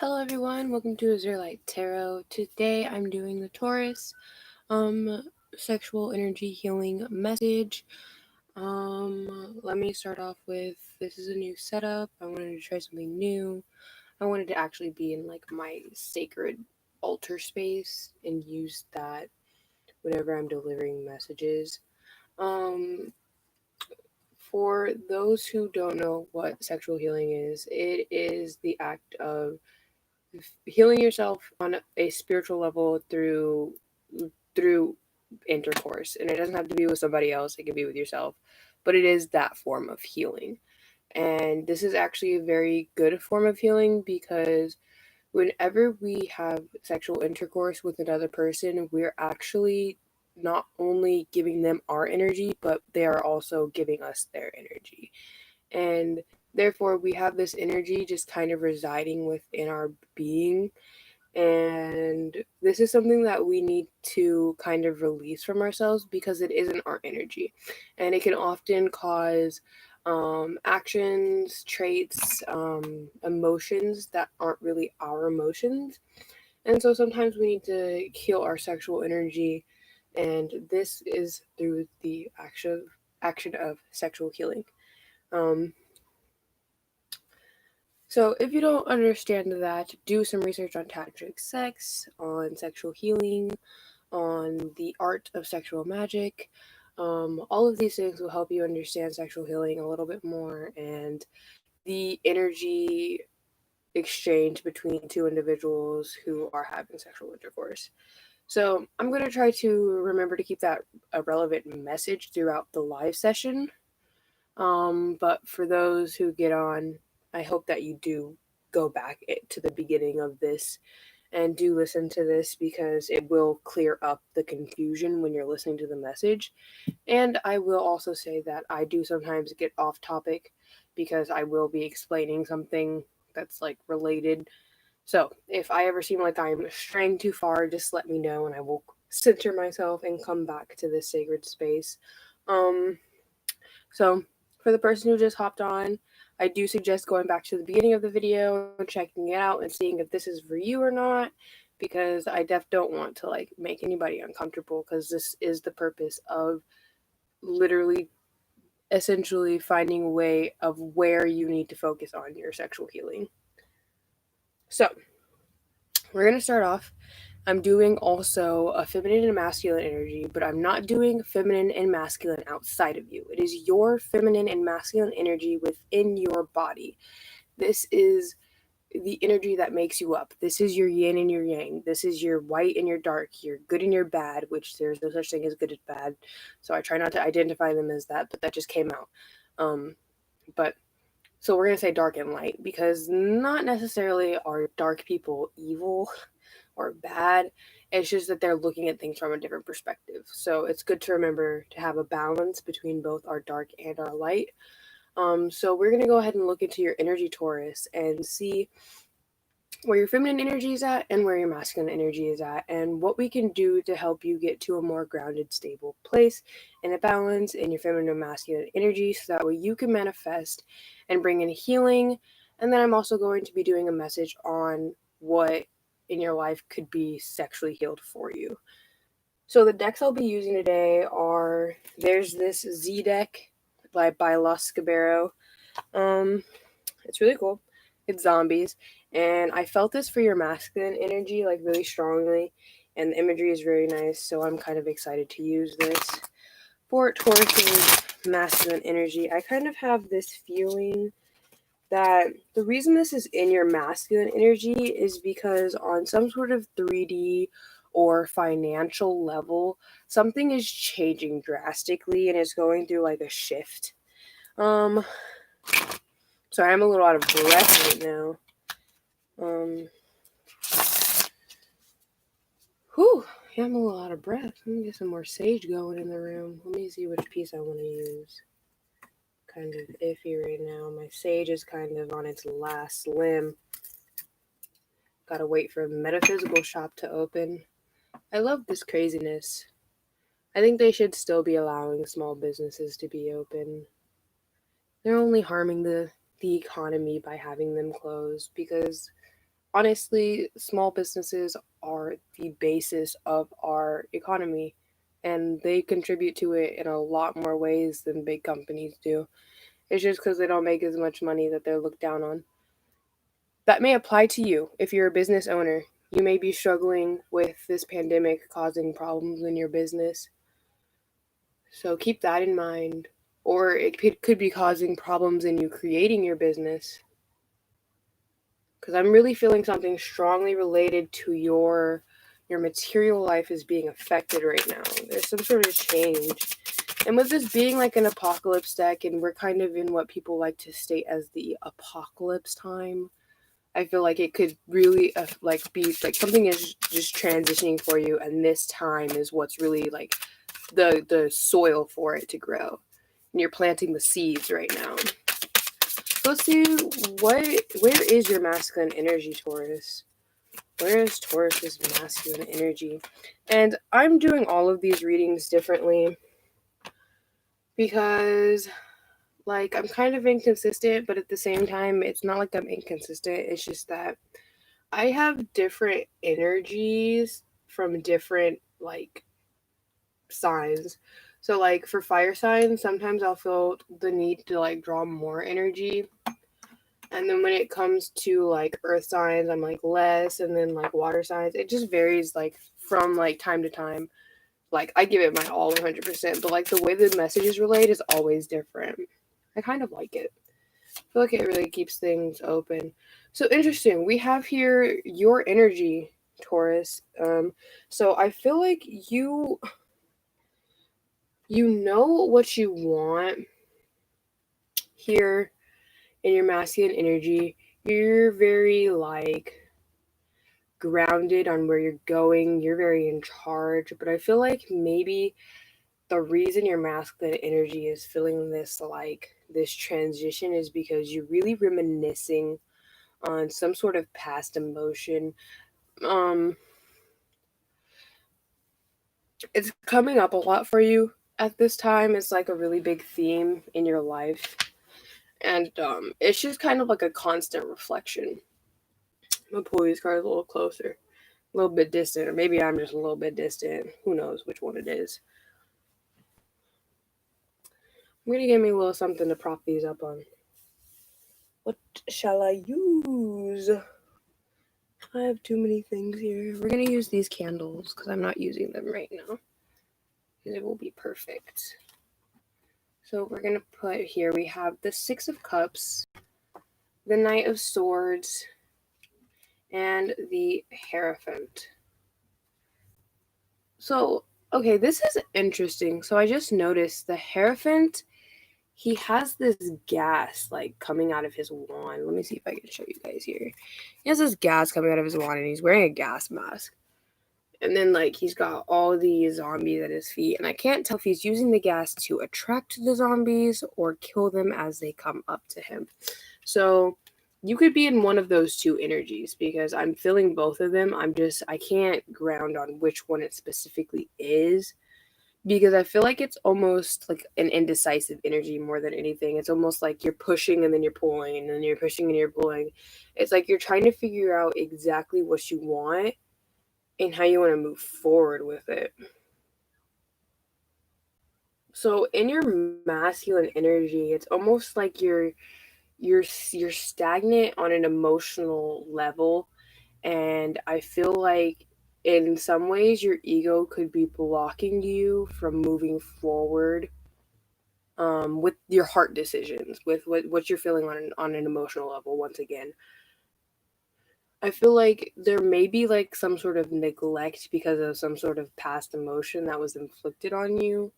Hello everyone, welcome to Azurlight Tarot. Today I'm doing the Taurus sexual energy healing message. Let me start off with, this is a new setup. I wanted to try something new. I wanted to actually be in like my sacred altar space and use that whenever I'm delivering messages. For those who don't know what sexual healing is, it is the act of healing yourself on a spiritual level through intercourse, and it doesn't have to be with somebody else. It can be with yourself, but it is that form of healing. And this is actually a very good form of healing because whenever we have sexual intercourse with another person, we're actually not only giving them our energy, but they are also giving us their energy. And therefore, we have this energy just kind of residing within our being. And this is something that we need to kind of release from ourselves because it isn't our energy. And it can often cause actions, traits, emotions that aren't really our emotions. And so sometimes we need to heal our sexual energy. And this is through the action of sexual healing. Um, So, if you don't understand that, do some research on tantric sex, on sexual healing, on the art of sexual magic. All of these things will help you understand sexual healing a little bit more and the energy exchange between two individuals who are having sexual intercourse. So, I'm going to try to remember to keep that a relevant message throughout the live session. But for those who get on, I hope that you do go back to the beginning of this and do listen to this because it will clear up the confusion when you're listening to the message. And I will also say that I do sometimes get off topic because I will be explaining something that's like related. So if I ever seem like I'm straying too far, just let me know and I will center myself and come back to this sacred space. Um, so for the person who just hopped on, I do suggest going back to the beginning of the video and checking it out and seeing if this is for you or not, because I don't want to like make anybody uncomfortable because this is the purpose of literally essentially finding a way of where you need to focus on your sexual healing. So, we're going to start off. I'm doing also a feminine and masculine energy, but I'm not doing feminine and masculine outside of you. It is your feminine and masculine energy within your body. This is the energy that makes you up. This is your yin and your yang. This is your white and your dark, your good and your bad, which there's no such thing as good and bad. So I try not to identify them as that, but that just came out. But so we're going to say dark and light because not necessarily are dark people evil or bad. It's just that they're looking at things from a different perspective. So it's good to remember to have a balance between both our dark and our light. So we're going to go ahead and look into your energy, Taurus, and see where your feminine energy is at and where your masculine energy is at, and what we can do to help you get to a more grounded, stable place and a balance in your feminine and masculine energy so that way you can manifest and bring in healing. And then I'm also going to be doing a message on what in your life could be sexually healed for you. So the decks I'll be using today are, there's this Z deck by Los Cabero. It's really cool. It's zombies. And I felt this for your masculine energy, like really strongly. And the imagery is very nice, so I'm kind of excited to use this. For Taurus's masculine energy, I kind of have this feeling that the reason this is in your masculine energy is because on some sort of 3D or financial level, something is changing drastically and it's going through like a shift. Sorry, I'm a little out of breath right now. Yeah, I'm a little out of breath. Let me get some more sage going in the room. Let me see which piece I want to use. Kind of iffy right now. My sage is kind of on its last limb. Gotta wait for a metaphysical shop to open. I love this craziness. I think they should still be allowing small businesses to be open. They're only harming the economy by having them closed because honestly, small businesses are the basis of our economy, and they contribute to it in a lot more ways than big companies do. It's just because they don't make as much money that they're looked down on. That may apply to you if you're a business owner. You may be struggling with this pandemic causing problems in your business. So keep that in mind. Or it could be causing problems in you creating your business. Because I'm really feeling something strongly related to your material life is being affected right now. There's some sort of change. And with this being like an apocalypse deck, and we're kind of in what people like to state as the apocalypse time, I feel like it could really like be like something is just transitioning for you, and this time is what's really like the soil for it to grow, and you're planting the seeds right now. Let's see where is your masculine energy, Taurus? Where is Taurus's masculine energy? And I'm doing all of these readings differently because like I'm kind of inconsistent, but at the same time it's not like I'm inconsistent. It's just that I have different energies from different like signs. So like for fire signs, sometimes I'll feel the need to like draw more energy. And then when it comes to like earth signs, I'm like less, and then like water signs, it just varies like from like time to time. Like I give it my all 100%, but like the way the message is relayed is always different. I kind of like it. I feel like it really keeps things open. So interesting. We have here your energy, Taurus. So I feel like you know what you want here in your masculine energy. You're very like grounded on where you're going. You're very in charge, but I feel like maybe the reason your masculine energy is feeling this like this transition is because you're really reminiscing on some sort of past emotion. Um it's coming up a lot for you at this time. It's like a really big theme in your life. And it's just kind of like a constant reflection. I'm gonna pull these cards a little closer, a little bit distant, or maybe I'm just a little bit distant. Who knows which one it is. I'm gonna give me a little something to prop these up on. What shall I use? I have too many things here. We're gonna use these candles because I'm not using them right now. It will be perfect. So we're gonna put here, we have the Six of Cups, the Knight of Swords, and the Hierophant. So, okay, this is interesting. So I just noticed the Hierophant, he has this gas like coming out of his wand. Let me see if I can show you guys here. He has this gas coming out of his wand, and he's wearing a gas mask. And then like he's got all these zombies at his feet, and I can't tell if he's using the gas to attract the zombies or kill them as they come up to him. So you could be in one of those two energies because I'm feeling both of them. I can't ground on which one it specifically is because I feel like it's almost like an indecisive energy more than anything. It's almost like you're pushing and then you're pulling and then you're pushing and you're pulling. It's like you're trying to figure out exactly what you want and how you want to move forward with it. So in your masculine energy, it's almost like you're stagnant on an emotional level, and I feel like in some ways your ego could be blocking you from moving forward with your heart decisions, with what you're feeling on an emotional level. Once again, I feel like there may be like some sort of neglect because of some sort of past emotion that was inflicted on you,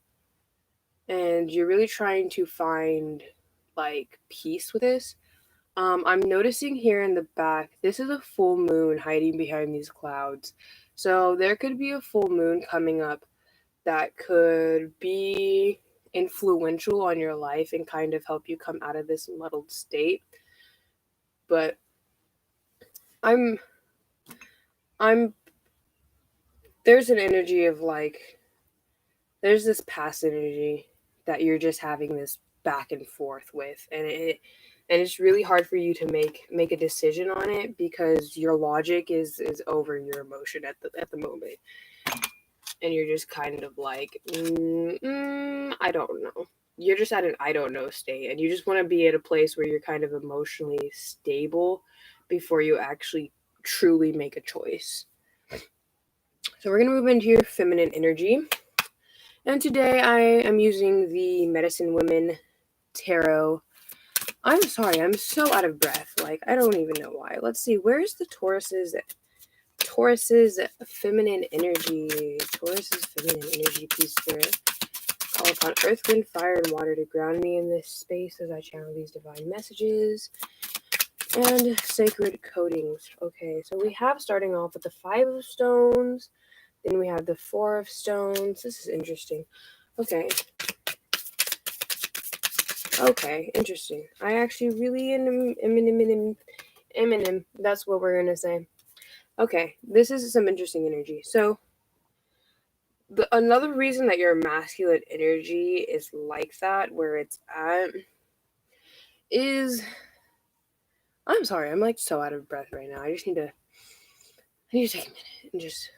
and you're really trying to find like peace with this. I'm noticing here in the back, this is a full moon hiding behind these clouds. So there could be a full moon coming up that could be influential on your life and kind of help you come out of this muddled state. But I'm I'm there's an energy of like there's this past energy that you're just having this back and forth with, and and it's really hard for you to make a decision on it because your logic is over your emotion at the moment, and you're just kind of like, I don't know. You're just at an I don't know state, and you just want to be at a place where you're kind of emotionally stable before you actually truly make a choice. So we're gonna move into your feminine energy, and today I am using the Medicine Women Tarot. I'm sorry, I'm so out of breath. Like, I don't even know why. Let's see, where's the Taurus's feminine energy? Taurus's feminine energy, please, Spirit. Call upon earth, wind, fire, and water to ground me in this space as I channel these divine messages and sacred codings. Okay, so we have, starting off with the Five of Stones, then we have the Four of Stones. This is interesting. Okay, interesting. I actually really Eminem. That's what we're gonna say. Okay, this is some interesting energy. So, another reason that your masculine energy is like that, where it's at, is, I'm sorry, I'm like so out of breath right now. I need to take a minute and just.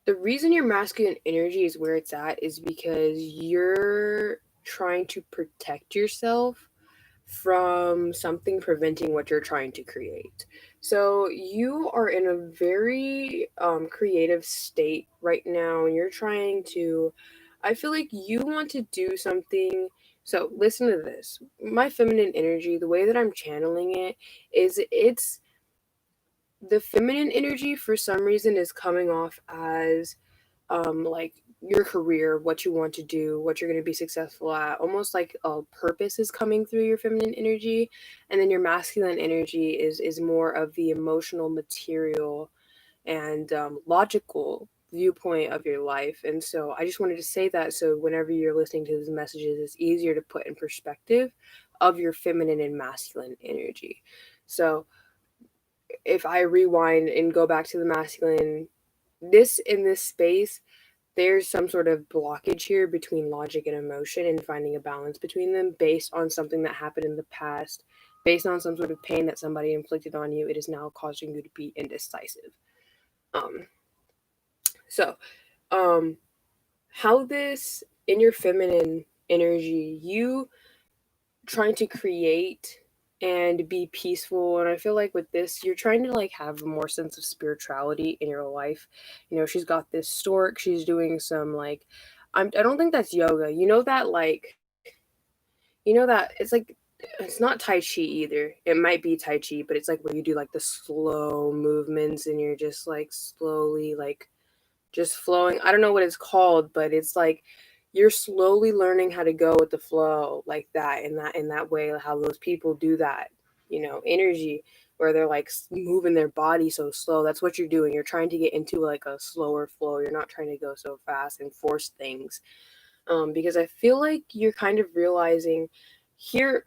The reason your masculine energy is where it's at is because you're trying to protect yourself from something preventing what you're trying to create. So you are in a very creative state right now, and you're trying to. I feel like you want to do something. So listen to this. My feminine energy, the way that I'm channeling it, is it's the feminine energy for some reason is coming off as like your career, what you want to do, what you're going to be successful at, almost like a purpose is coming through your feminine energy. And then your masculine energy is more of the emotional, material, and logical viewpoint of your life. And so I just wanted to say that, so whenever you're listening to these messages, it's easier to put in perspective of your feminine and masculine energy. So if I rewind and go back to the masculine, in this space, there's some sort of blockage here between logic and emotion, and finding a balance between them based on something that happened in the past, based on some sort of pain that somebody inflicted on you. It is now causing you to be indecisive. Um, so, how this, in your feminine energy, you trying to create and be peaceful, and I feel like with this you're trying to like have more sense of spirituality in your life. She's got this stork, she's doing some like, I don't think that's yoga. That it's like, it's not tai chi either. It might be tai chi, but it's like where you do like the slow movements and you're just like slowly like just flowing. I don't know what it's called, but it's like you're slowly learning how to go with the flow like that, in that way, how those people do that, energy, where they're like moving their body so slow. That's what you're doing. You're trying to get into like a slower flow. You're not trying to go so fast and force things. Because I feel like you're kind of realizing here,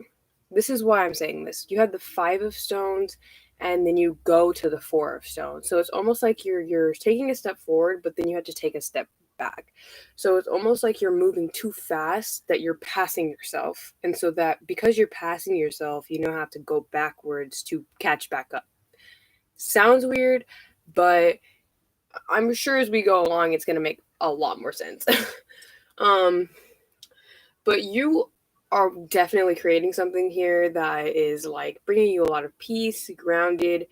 this is why I'm saying this. You have the Five of Stones, and then you go to the Four of Stones. So it's almost like you're taking a step forward, but then you have to take a step back. So it's almost like you're moving too fast that you're passing yourself. And so that because you're passing yourself, you now have to go backwards to catch back up. Sounds weird, but I'm sure as we go along, it's going to make a lot more sense. um, but you are definitely creating something here that is like bringing you a lot of peace, grounded,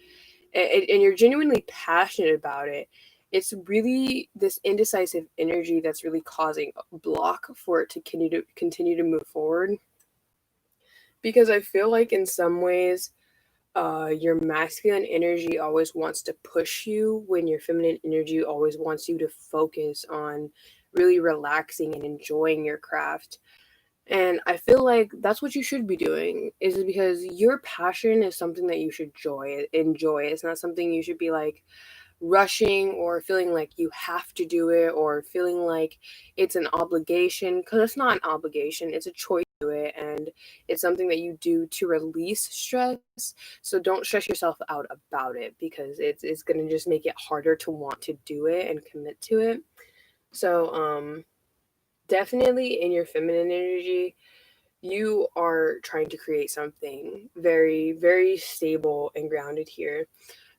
and you're genuinely passionate about it. It's really this indecisive energy that's really causing a block for it to continue to move forward. Because I feel like in some ways, your masculine energy always wants to push you, when your feminine energy always wants you to focus on really relaxing and enjoying your craft. And I feel like that's what you should be doing, is because your passion is something that you should enjoy. It's not something you should be like rushing or feeling like you have to do it or feeling like it's an obligation, because it's not an obligation, it's a choice it, and it's something that you do to release stress. So don't stress yourself out about it, because it's going to just make it harder to want to do it and commit to it. So definitely in your feminine energy, you are trying to create something very, very stable and grounded here.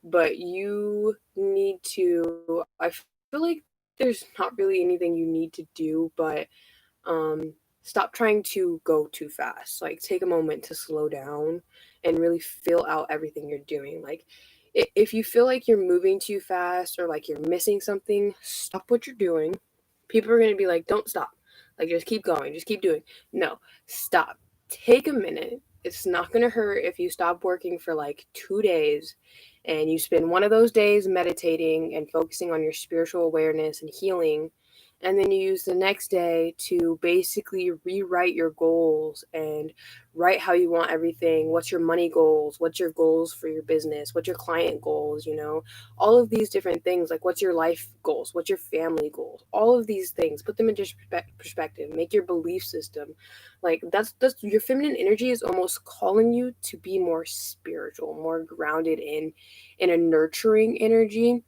But you need to, I feel like there's not really anything you need to do, but stop trying to go too fast. Like, take a moment to slow down and really feel out everything you're doing. Like, if you feel like you're moving too fast or like you're missing something, stop what you're doing. People are going to be like, don't stop. Like, just keep going, just keep doing. No, stop. Take a minute. It's not going to hurt if you stop working for like 2 days and you spend one of those days meditating and focusing on your spiritual awareness and healing, and then you use the next day to basically rewrite your goals and write how you want everything. What's your money goals? What's your goals for your business? What's your client goals? All of these different things. Like, what's your life goals? What's your family goals? All of these things, put them into perspective. Make your belief system. Like, that's your feminine energy is almost calling you to be more spiritual, more grounded in a nurturing energy,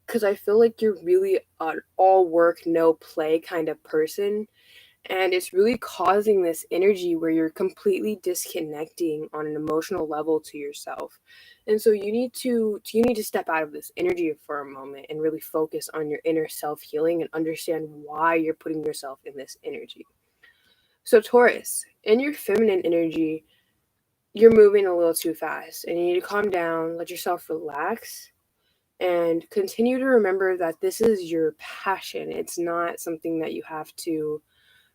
because I feel like you're really an all work, no play kind of person. And it's really causing this energy where you're completely disconnecting on an emotional level to yourself. And so you need to step out of this energy for a moment and really focus on your inner self healing and understand why you're putting yourself in this energy. So Taurus, in your feminine energy, you're moving a little too fast and you need to calm down, let yourself relax, and continue to remember that this is your passion. It's not something that you have to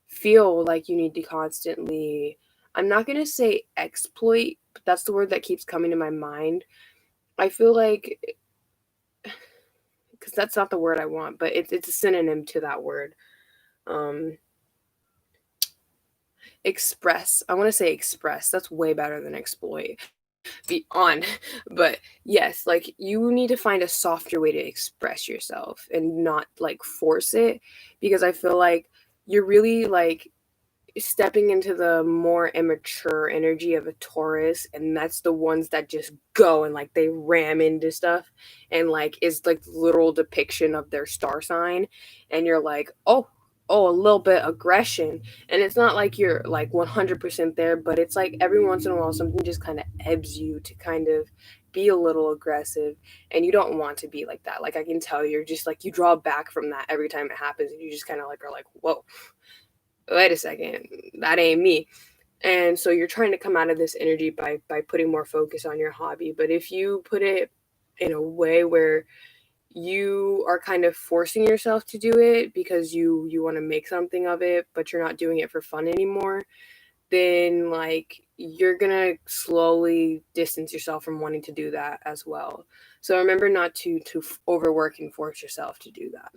feel like you need to constantly, I'm not going to say exploit, but that's the word that keeps coming to my mind. I feel like, because that's not the word I want, but it's a synonym to that word. Um, Express. I want to say express. That's way better than exploit. Beyond. But yes, like, you need to find a softer way to express yourself and not like force it, because I feel like you're really like stepping into the more immature energy of a Taurus, and that's the ones that just go and like they ram into stuff and like is like literal depiction of their star sign, and you're like, oh, a little bit aggression, and it's not like you're like 100% there, but it's like every once in a while something just kind of ebbs you to kind of be a little aggressive, and you don't want to be like that. Like, I can tell you're just like, you draw back from that every time it happens, and you just kind of like are like, whoa, wait a second, that ain't me. And so you're trying to come out of this energy by putting more focus on your hobby. But if you put it in a way where you are kind of forcing yourself to do it because you want to make something of it, but you're not doing it for fun anymore, then like you're gonna slowly distance yourself from wanting to do that as well. So remember not to overwork and force yourself to do that.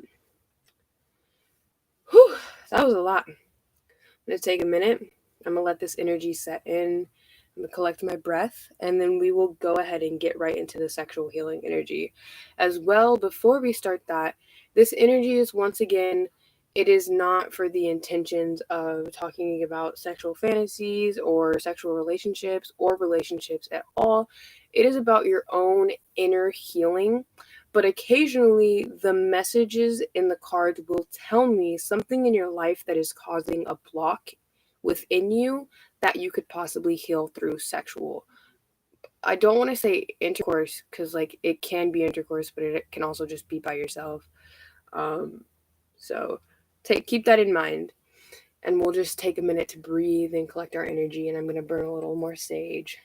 Whew, that was a lot. I'm going to take a minute. I'm going to let this energy set in. I'm going to collect my breath, and then we will go ahead and get right into the sexual healing energy. As well, before we start that, this energy is once again, it is not for the intentions of talking about sexual fantasies or sexual relationships at all. It is about your own inner healing. But occasionally, the messages in the cards will tell me something in your life that is causing a block within you that you could possibly heal through sexual. I don't want to say intercourse, because like it can be intercourse, but it can also just be by yourself. Um, so keep that in mind, and we'll just take a minute to breathe and collect our energy. And I'm gonna burn a little more sage.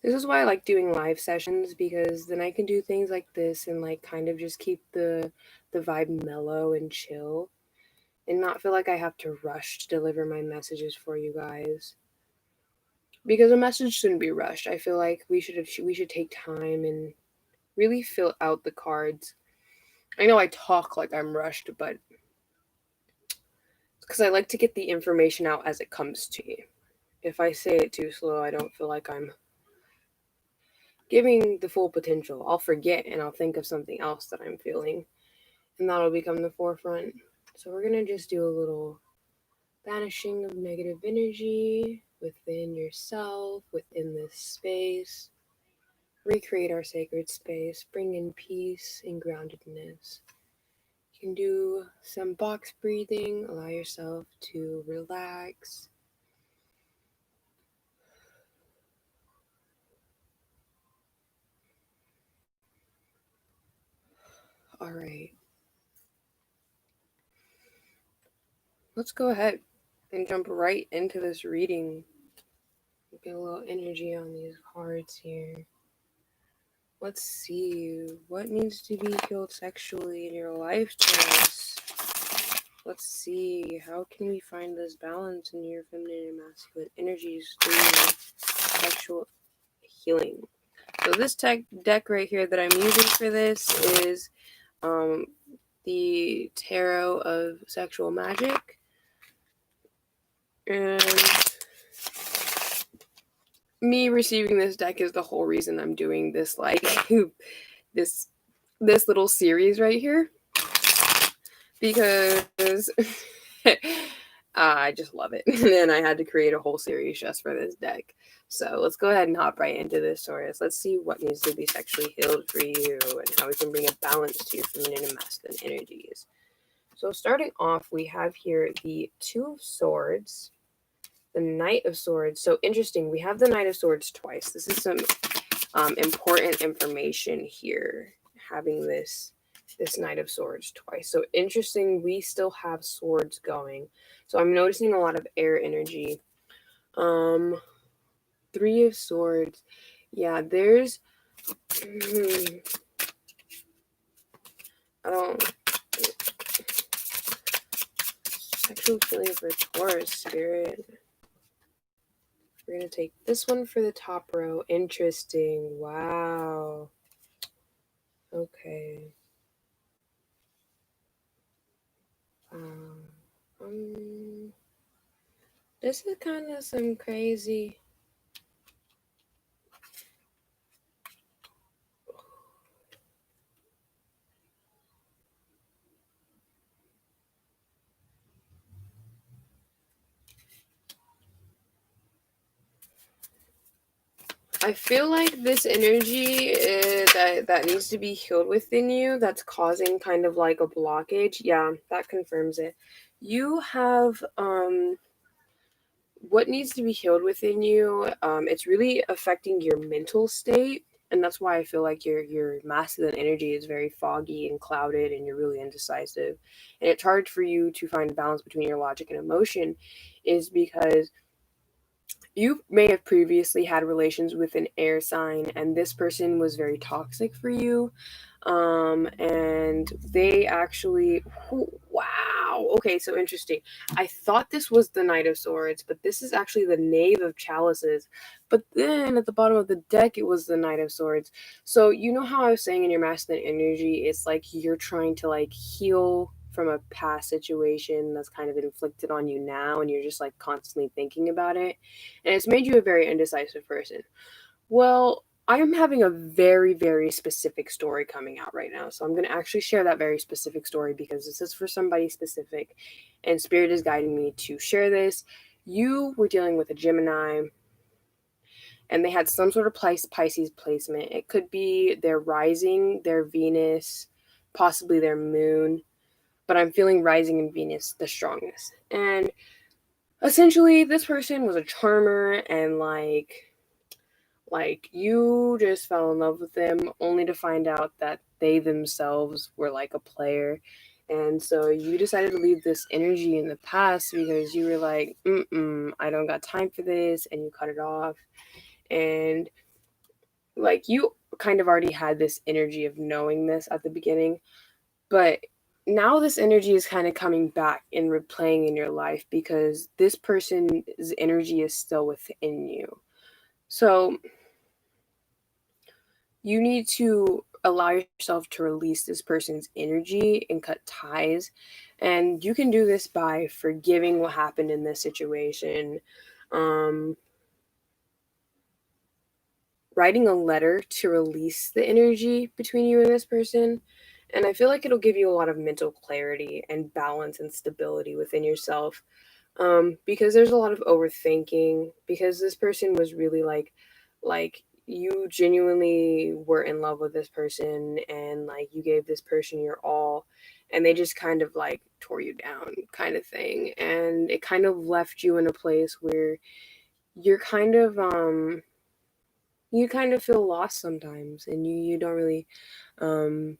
This is why I like doing live sessions, because then I can do things like this and like kind of just keep the vibe mellow and chill and not feel like I have to rush to deliver my messages for you guys. Because a message shouldn't be rushed. I feel like we should take time and really fill out the cards. I know I talk like I'm rushed, but because I like to get the information out as it comes to me. If I say it too slow, I don't feel like I'm giving the full potential. I'll forget and I'll think of something else that I'm feeling. and that'll become the forefront. So we're going to just do a little banishing of negative energy within yourself, within this space. Recreate our sacred space, bring in peace and groundedness. You can do some box breathing, allow yourself to relax. All right. Let's go ahead and jump right into this reading. Get a little energy on these cards here. Let's see what needs to be healed sexually in your life, Taurus. Let's see how can we find this balance in your feminine and masculine energies through sexual healing. So this deck right here that I'm using for this is the Tarot of Sexual Magic, and me receiving this deck is the whole reason I'm doing this, like this little series right here, because I just love it. And I had to create a whole series just for this deck. So let's go ahead and hop right into this, Taurus. Let's see what needs to be sexually healed for you and how we can bring a balance to your feminine and masculine energies. So starting off, we have here the Two of Swords, the Knight of Swords. So interesting, we have the Knight of Swords twice. This is some important information here, having this Knight of Swords twice. So interesting, we still have swords going. So I'm noticing a lot of air energy. Three of Swords. Yeah, there's I don't sexual healing for Taurus spirit. We're gonna take this one for the top row. Interesting. Wow. Okay. This is kind of some crazy. I feel like this energy that needs to be healed within you, that's causing kind of like a blockage. Yeah, that confirms it. You have what needs to be healed within you. It's really affecting your mental state, and that's why I feel like your masculine energy is very foggy and clouded, and you're really indecisive, and it's hard for you to find balance between your logic and emotion, is because you may have previously had relations with an air sign, and this person was very toxic for you. And they actually, wow, okay, so interesting. I thought this was the Knight of Swords, but this is actually the Knave of Chalices. But then at the bottom of the deck, it was the Knight of Swords. So you know how I was saying in your masculine energy, it's like you're trying to like heal from a past situation that's kind of inflicted on you now, and you're just like constantly thinking about it, and it's made you a very indecisive person. Well, I am having a very, very specific story coming out right now. So I'm going to actually share that very specific story because this is for somebody specific, and Spirit is guiding me to share this. You were dealing with a Gemini, and they had some sort of Pisces placement. It could be their rising, their Venus, possibly their moon, but I'm feeling rising in Venus the strongest. And essentially, this person was a charmer, and like you just fell in love with them only to find out that they themselves were like a player. And so you decided to leave this energy in the past because you were like, I don't got time for this, and you cut it off. And like you kind of already had this energy of knowing this at the beginning, but now this energy is kind of coming back and replaying in your life because this person's energy is still within you. So you need to allow yourself to release this person's energy and cut ties. And you can do this by forgiving what happened in this situation, writing a letter to release the energy between you and this person, And I feel like it'll give you a lot of mental clarity and balance and stability within yourself. Because there's a lot of overthinking, because this person was really like you genuinely were in love with this person, and like you gave this person your all, and they just kind of like tore you down kind of thing. And it kind of left you in a place where you're kind of you kind of feel lost sometimes, and um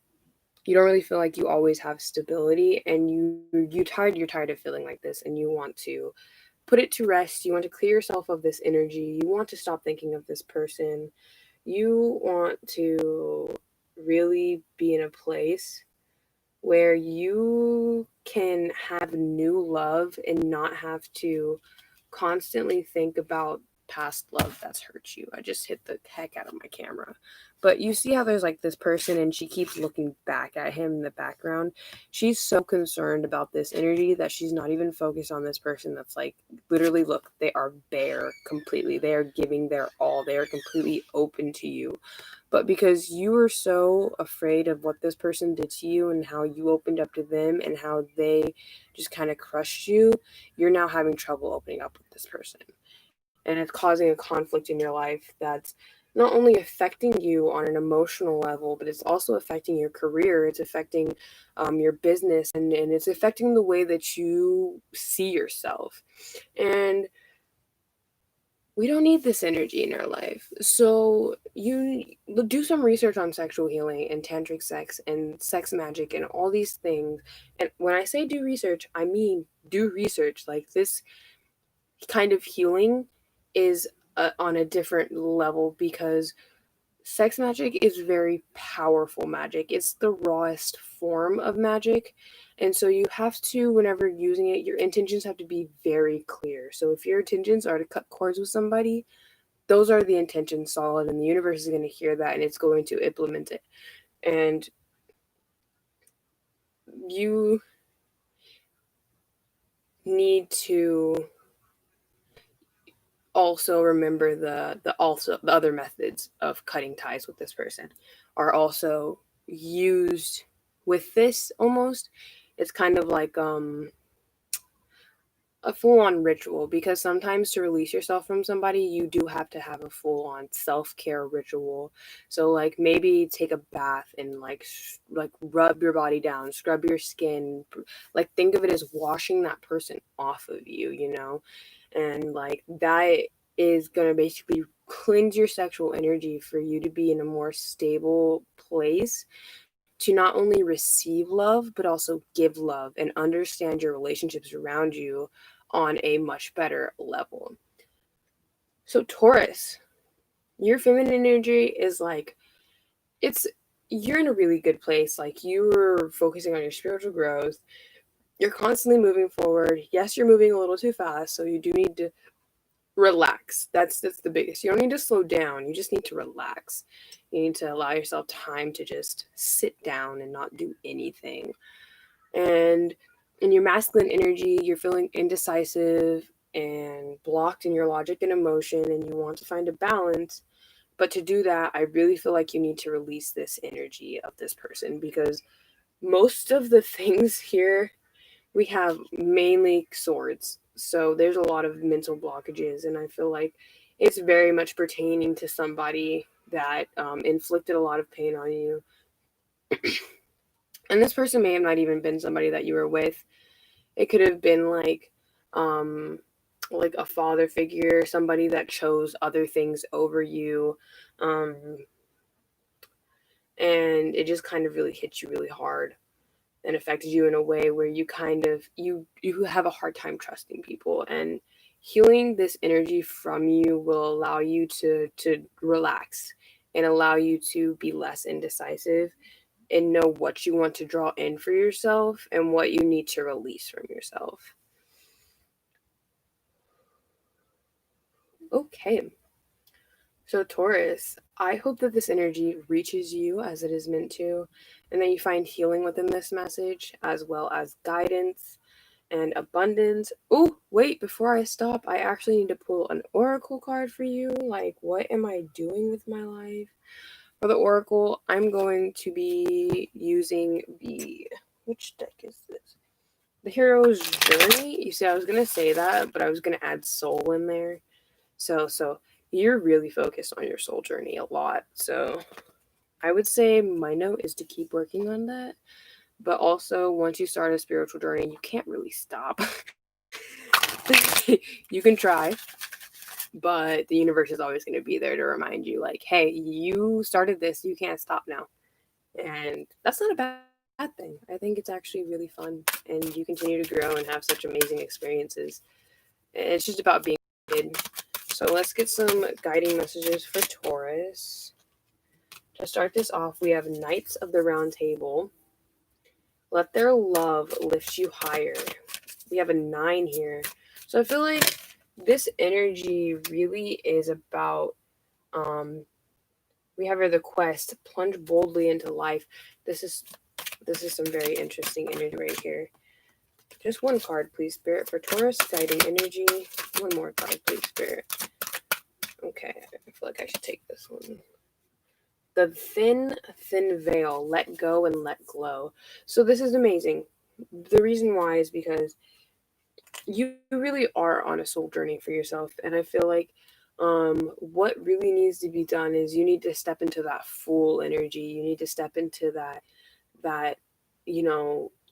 you don't really feel like you always have stability, and you're tired of feeling like this, and you want to put it to rest. You want to clear yourself of this energy. You want to stop thinking of this person. You want to really be in a place where you can have new love and not have to constantly think about past love that's hurt you. I just hit the heck out of my camera. But you see how there's like this person and she keeps looking back at him in the background. She's so concerned about this energy that she's not even focused on this person that's like literally, look, they are bare completely. They are giving their all. They are completely open to you. But because you were so afraid of what this person did to you and how you opened up to them and how they just kind of crushed you, you're now having trouble opening up with this person. And it's causing a conflict in your life that's not only affecting you on an emotional level, but it's also affecting your career. It's affecting your business, and it's affecting the way that you see yourself. And we don't need this energy in our life. So you do some research on sexual healing and tantric sex and sex magic and all these things. And when I say do research, I mean do research. Like this kind of healing is on a different level, because sex magic is very powerful magic. It's the rawest form of magic. And so you have to, whenever using it, your intentions have to be very clear. So if your intentions are to cut cords with somebody, those are the intentions solid, and the universe is going to hear that and it's going to implement it. And you need to also remember the other methods of cutting ties with this person are also used with this. Almost, it's kind of like a full-on ritual, because sometimes to release yourself from somebody you do have to have a full-on self-care ritual. So like maybe take a bath and like rub your body down, scrub your skin, like think of it as washing that person off of you, you know. And like that is going to basically cleanse your sexual energy for you to be in a more stable place to not only receive love, but also give love and understand your relationships around you on a much better level. So, Taurus, your feminine energy is like, it's, you're in a really good place. Like, you're focusing on your spiritual growth. You're constantly moving forward. Yes, you're moving a little too fast, so you do need to relax. That's the biggest. You don't need to slow down. You just need to relax. You need to allow yourself time to just sit down and not do anything. And in your masculine energy, you're feeling indecisive and blocked in your logic and emotion, and you want to find a balance. But to do that, I really feel like you need to release this energy of this person, because most of the things here we have mainly swords. So there's a lot of mental blockages, and I feel like it's very much pertaining to somebody that inflicted a lot of pain on you. And this person may have not even been somebody that you were with. It could have been um like a father figure, somebody that chose other things over you. Um and it just kind of really hit you really hard and affected you in a way where you kind of you have a hard time trusting people. And healing this energy from you will allow you to relax and allow you to be less indecisive and know what you want to draw in for yourself and what you need to release from yourself. Okay. So, Taurus, I hope that this energy reaches you as it is meant to, and that you find healing within this message, as well as guidance and abundance. Oh, wait, before I stop, I actually need to pull an oracle card for you. Like, what am I doing with my life? For the Oracle, I'm going to be using which deck is this? The Hero's Journey. You see, I was going to say that, but I was going to add Soul in there. So you're really focused on your soul journey a lot. So I would say my note is to keep working on that. But also, once you start a spiritual journey, you can't really stop. You can try, but the universe is always going to be there to remind you, like, hey, you started this, you can't stop now. And that's not a bad thing. I think it's actually really fun, and you continue to grow and have such amazing experiences. It's just about being guided. So let's get some guiding messages for Taurus. To start this off, we have Knights of the Round Table. Let their love lift you higher. We have a 9 here. So I feel like this energy really is about, we have here the quest, plunge boldly into life. This is some very interesting energy right here. Just one card, please, Spirit, for Taurus, guiding energy. One more card, please, Spirit. Okay, I feel like I should take this one. The thin veil, let go and let glow. So this is amazing. The reason why is because you really are on a soul journey for yourself, and I feel like what really needs to be done is you need to step into that full energy. You need to step into that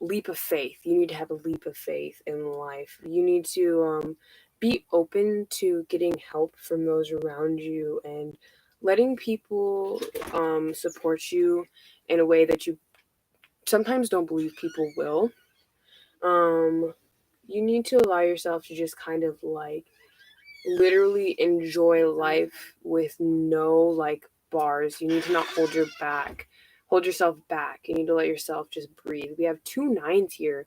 leap of faith. You need to have a leap of faith in life. You need to be open to getting help from those around you and letting people support you in a way that you sometimes don't believe people will. You need to allow yourself to just kind of like literally enjoy life with no like bars. You need to not hold yourself back. You need to let yourself just breathe. We have 2 9s here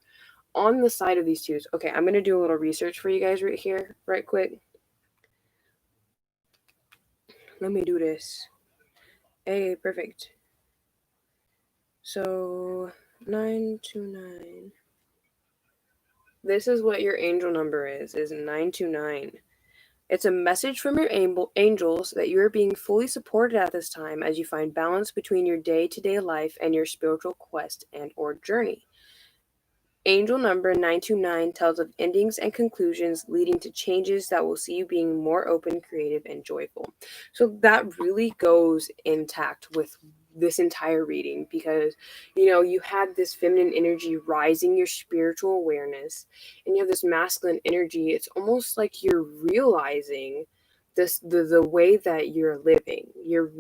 on the side of these twos. Okay, I'm gonna do a little research for you guys right here, right quick. Let me do this. Hey, perfect. So 929. This is what your angel number is 929. It's a message from your angels that you are being fully supported at this time as you find balance between your day-to-day life and your spiritual quest and or journey. Angel number 929 tells of endings and conclusions leading to changes that will see you being more open, creative, and joyful. So that really goes intact with this entire reading because, you had this feminine energy rising your spiritual awareness, and you have this masculine energy. It's almost like you're realizing the way that you're living. You're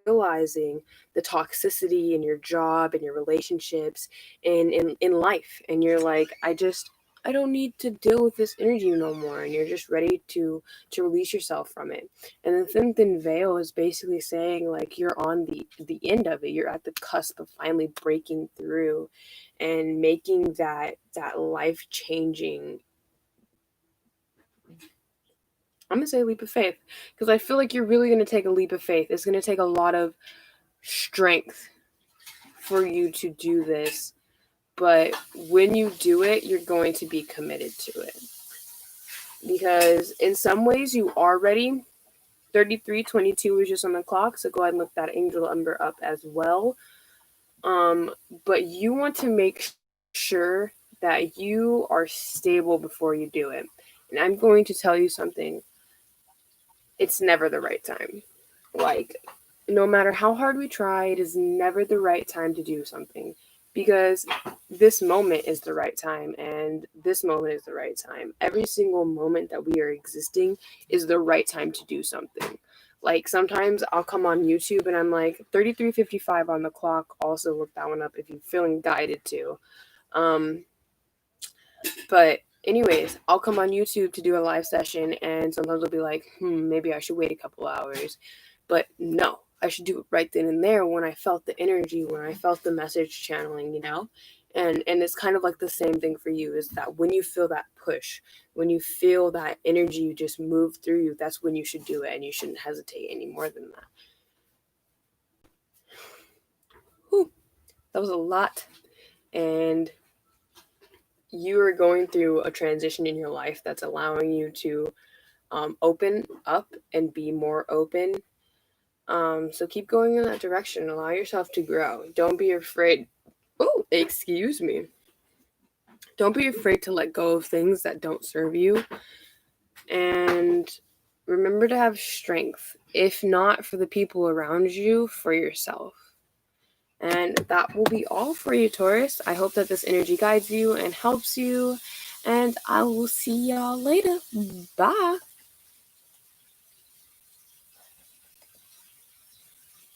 realizing the toxicity in your job and your relationships and in life, and you're like, I don't need to deal with this energy no more, and you're just ready to release yourself from it. And the thin veil is basically saying like you're on the end of it. You're at the cusp of finally breaking through and making that life changing, I'm gonna say, leap of faith, because I feel like you're really gonna take a leap of faith. It's gonna take a lot of strength for you to do this, but when you do it, you're going to be committed to it. Because in some ways you are ready. 3322 is just on the clock, so go ahead and look that angel number up as well. But you want to make sure that you are stable before you do it. And I'm going to tell you something. It's never the right time. Like, no matter how hard we try, it is never the right time to do something, because this moment is the right time and this moment is the right time. Every single moment that we are existing is the right time to do something. Like, sometimes I'll come on YouTube and I'm like 33:55 on the clock. Also look that one up if you're feeling guided to. But anyways, I'll come on YouTube to do a live session, and sometimes I'll be like, maybe I should wait a couple hours. But no, I should do it right then and there when I felt the energy, when I felt the message channeling, And it's kind of like the same thing for you, is that when you feel that push, when you feel that energy just move through you, that's when you should do it, and you shouldn't hesitate any more than that. Whew, that was a lot. And you are going through a transition in your life that's allowing you to open up and be more open. So keep going in that direction. Allow yourself to grow. Don't be afraid. Oh, excuse me. Don't be afraid to let go of things that don't serve you. And remember to have strength, if not for the people around you, for yourself. And that will be all for you, Taurus. I hope that this energy guides you and helps you. And I will see y'all later. Bye.